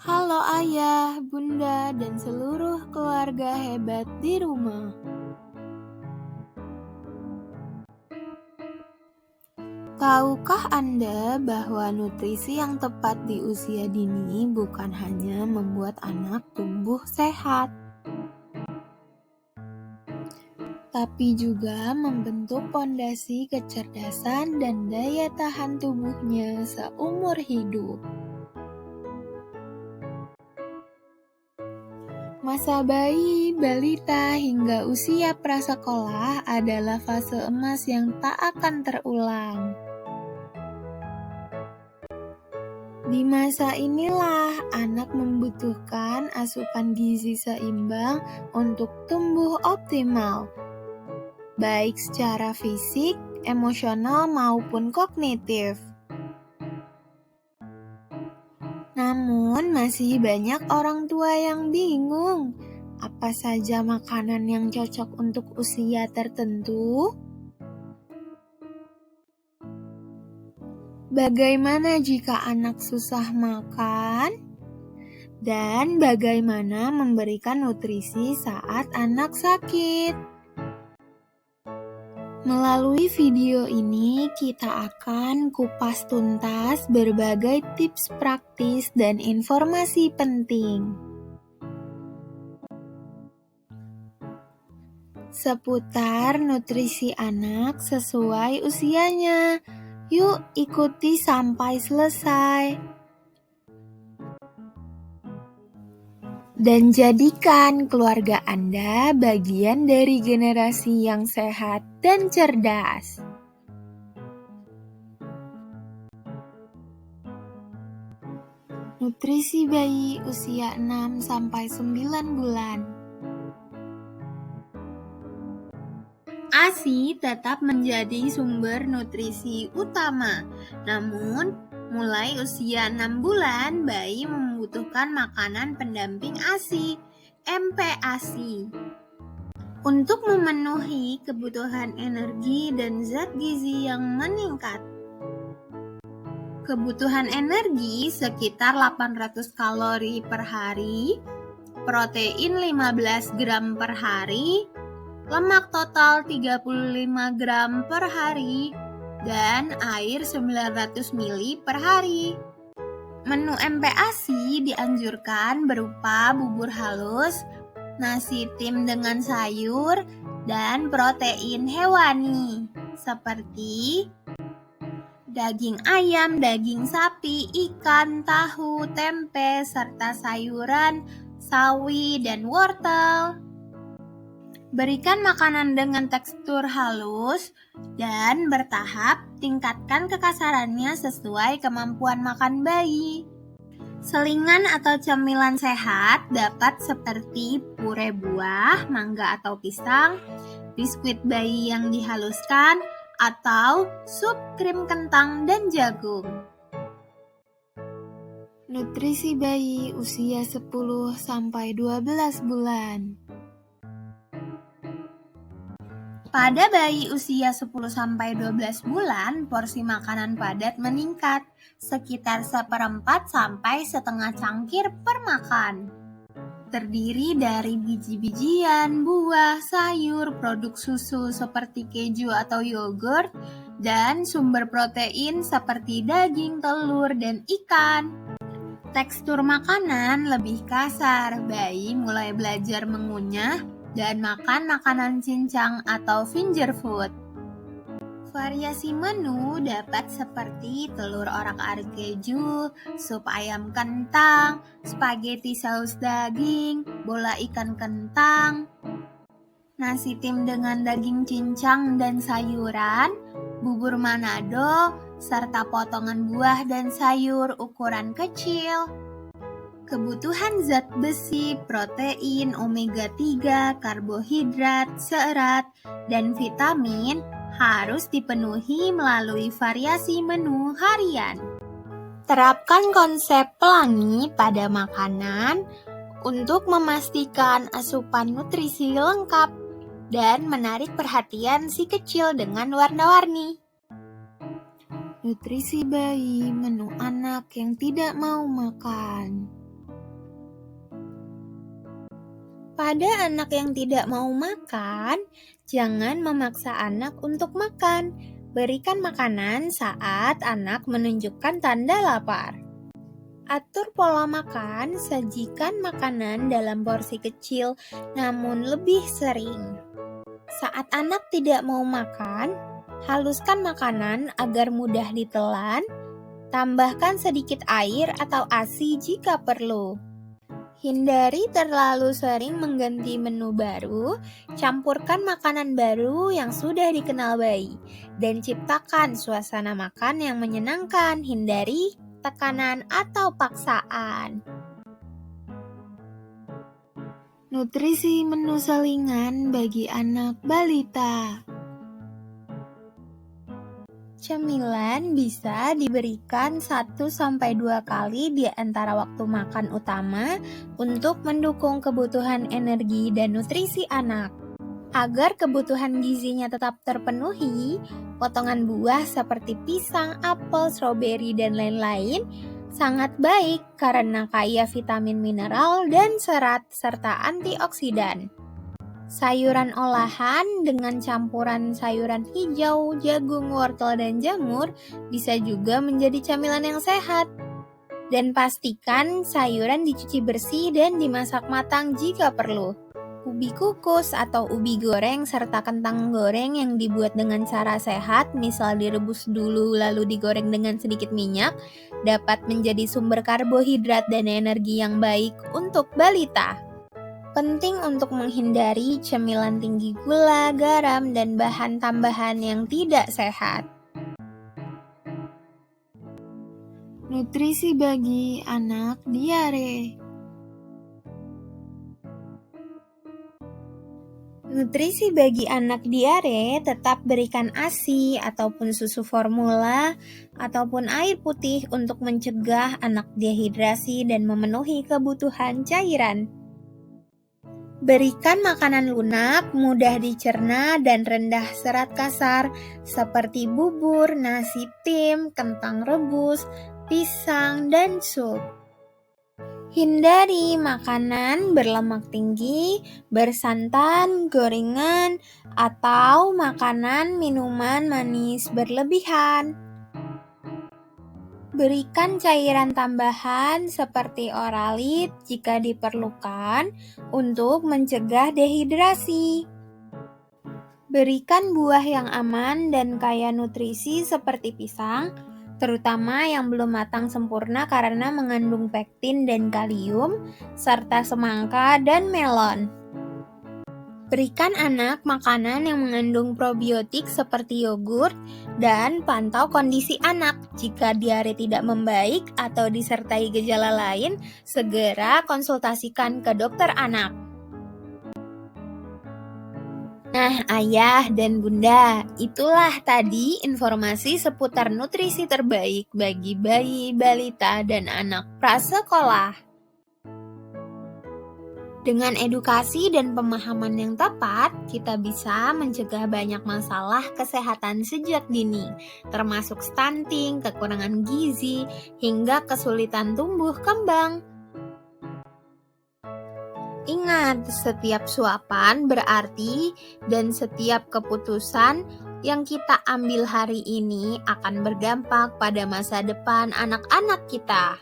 Halo ayah, bunda, dan seluruh keluarga hebat di rumah. Tahukah Anda bahwa nutrisi yang tepat di usia dini bukan hanya membuat anak tumbuh sehat, tapi juga membentuk pondasi kecerdasan dan daya tahan tubuhnya seumur hidup. Masa bayi, balita, hingga usia prasekolah adalah fase emas yang tak akan terulang. Di masa inilah anak membutuhkan asupan gizi seimbang untuk tumbuh optimal, baik secara fisik, emosional, maupun kognitif. Namun, masih banyak orang tua yang bingung, apa saja makanan yang cocok untuk usia tertentu? Bagaimana jika anak susah makan? Dan bagaimana memberikan nutrisi saat anak sakit? Melalui video ini, kita akan kupas tuntas berbagai tips praktis dan informasi penting seputar nutrisi anak sesuai usianya. Yuk ikuti sampai selesai. Dan jadikan keluarga Anda bagian dari generasi yang sehat dan cerdas. Nutrisi bayi usia 6-9 bulan. ASI tetap menjadi sumber nutrisi utama, namun mulai usia 6 bulan, bayi membutuhkan makanan pendamping ASI, MPASI, untuk memenuhi kebutuhan energi dan zat gizi yang meningkat. Kebutuhan energi sekitar 800 kalori per hari, protein 15 gram per hari, lemak total 35 gram per hari, dan air 900 ml per hari. Menu MPASI dianjurkan berupa bubur halus, nasi tim dengan sayur, dan protein hewani seperti daging ayam, daging sapi, ikan, tahu, tempe, serta sayuran, sawi, dan wortel. Berikan makanan dengan tekstur halus dan bertahap, tingkatkan kekasarannya sesuai kemampuan makan bayi. Selingan atau cemilan sehat dapat seperti pure buah, mangga atau pisang, biskuit bayi yang dihaluskan, atau sup krim kentang dan jagung. Nutrisi bayi usia 10-12 bulan. Pada bayi usia 10-12 bulan, porsi makanan padat meningkat sekitar 1/4 sampai setengah cangkir per makan. Terdiri dari biji-bijian, buah, sayur, produk susu seperti keju atau yogurt, dan sumber protein seperti daging, telur, dan ikan. Tekstur makanan lebih kasar, bayi mulai belajar mengunyah dan makan makanan cincang atau finger food. Variasi menu dapat seperti telur orak-arik keju, sup ayam kentang, spaghetti saus daging, bola ikan kentang, nasi tim dengan daging cincang dan sayuran, bubur Manado, serta potongan buah dan sayur ukuran kecil. Kebutuhan zat besi, protein, omega 3, karbohidrat, serat, dan vitamin harus dipenuhi melalui variasi menu harian. Terapkan konsep pelangi pada makanan untuk memastikan asupan nutrisi lengkap dan menarik perhatian si kecil dengan warna-warni. Nutrisi bayi, menu anak yang tidak mau makan. Pada anak yang tidak mau makan, jangan memaksa anak untuk makan. Berikan makanan saat anak menunjukkan tanda lapar. Atur pola makan, sajikan makanan dalam porsi kecil namun lebih sering. Saat anak tidak mau makan, haluskan makanan agar mudah ditelan. Tambahkan sedikit air atau ASI jika perlu. Hindari terlalu sering mengganti menu baru, campurkan makanan baru yang sudah dikenal bayi, dan ciptakan suasana makan yang menyenangkan. Hindari tekanan atau paksaan. Nutrisi menu selingan bagi anak balita. Cemilan bisa diberikan 1-2 kali di antara waktu makan utama untuk mendukung kebutuhan energi dan nutrisi anak. Agar kebutuhan gizinya tetap terpenuhi, potongan buah seperti pisang, apel, stroberi, dan lain-lain sangat baik karena kaya vitamin mineral dan serat serta antioksidan. Sayuran olahan dengan campuran sayuran hijau, jagung, wortel, dan jamur bisa juga menjadi camilan yang sehat. Dan pastikan sayuran dicuci bersih dan dimasak matang jika perlu. Ubi kukus atau ubi goreng serta kentang goreng yang dibuat dengan cara sehat, misal direbus dulu lalu digoreng dengan sedikit minyak, dapat menjadi sumber karbohidrat dan energi yang baik untuk balita. Penting untuk menghindari cemilan tinggi gula, garam, dan bahan tambahan yang tidak sehat. Nutrisi bagi anak diare. Nutrisi bagi anak diare tetap berikan ASI ataupun susu formula ataupun air putih untuk mencegah anak dehidrasi dan memenuhi kebutuhan cairan. Berikan makanan lunak, mudah dicerna, dan rendah serat kasar seperti bubur, nasi tim, kentang rebus, pisang, dan sup. Hindari makanan berlemak tinggi, bersantan, gorengan, atau makanan minuman manis berlebihan. Berikan cairan tambahan seperti Oralit jika diperlukan untuk mencegah dehidrasi. Berikan buah yang aman dan kaya nutrisi seperti pisang, terutama yang belum matang sempurna karena mengandung pektin dan kalium, serta semangka dan melon. Berikan anak makanan yang mengandung probiotik seperti yogurt dan pantau kondisi anak. Jika diare tidak membaik atau disertai gejala lain, segera konsultasikan ke dokter anak. Nah, ayah dan bunda, itulah tadi informasi seputar nutrisi terbaik bagi bayi, balita, dan anak prasekolah. Dengan edukasi dan pemahaman yang tepat, kita bisa mencegah banyak masalah kesehatan sejak dini, termasuk stunting, kekurangan gizi, hingga kesulitan tumbuh kembang. Ingat, setiap suapan berarti dan setiap keputusan yang kita ambil hari ini akan berdampak pada masa depan anak-anak kita.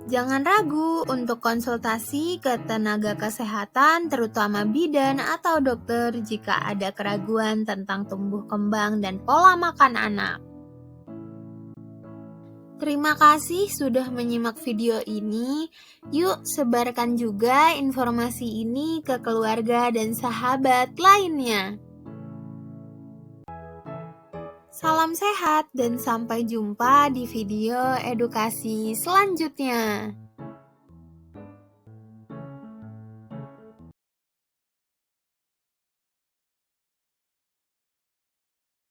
Jangan ragu untuk konsultasi ke tenaga kesehatan, terutama bidan atau dokter jika ada keraguan tentang tumbuh kembang dan pola makan anak. Terima kasih sudah menyimak video ini. Yuk sebarkan juga informasi ini ke keluarga dan sahabat lainnya. Salam sehat dan sampai jumpa di video edukasi selanjutnya.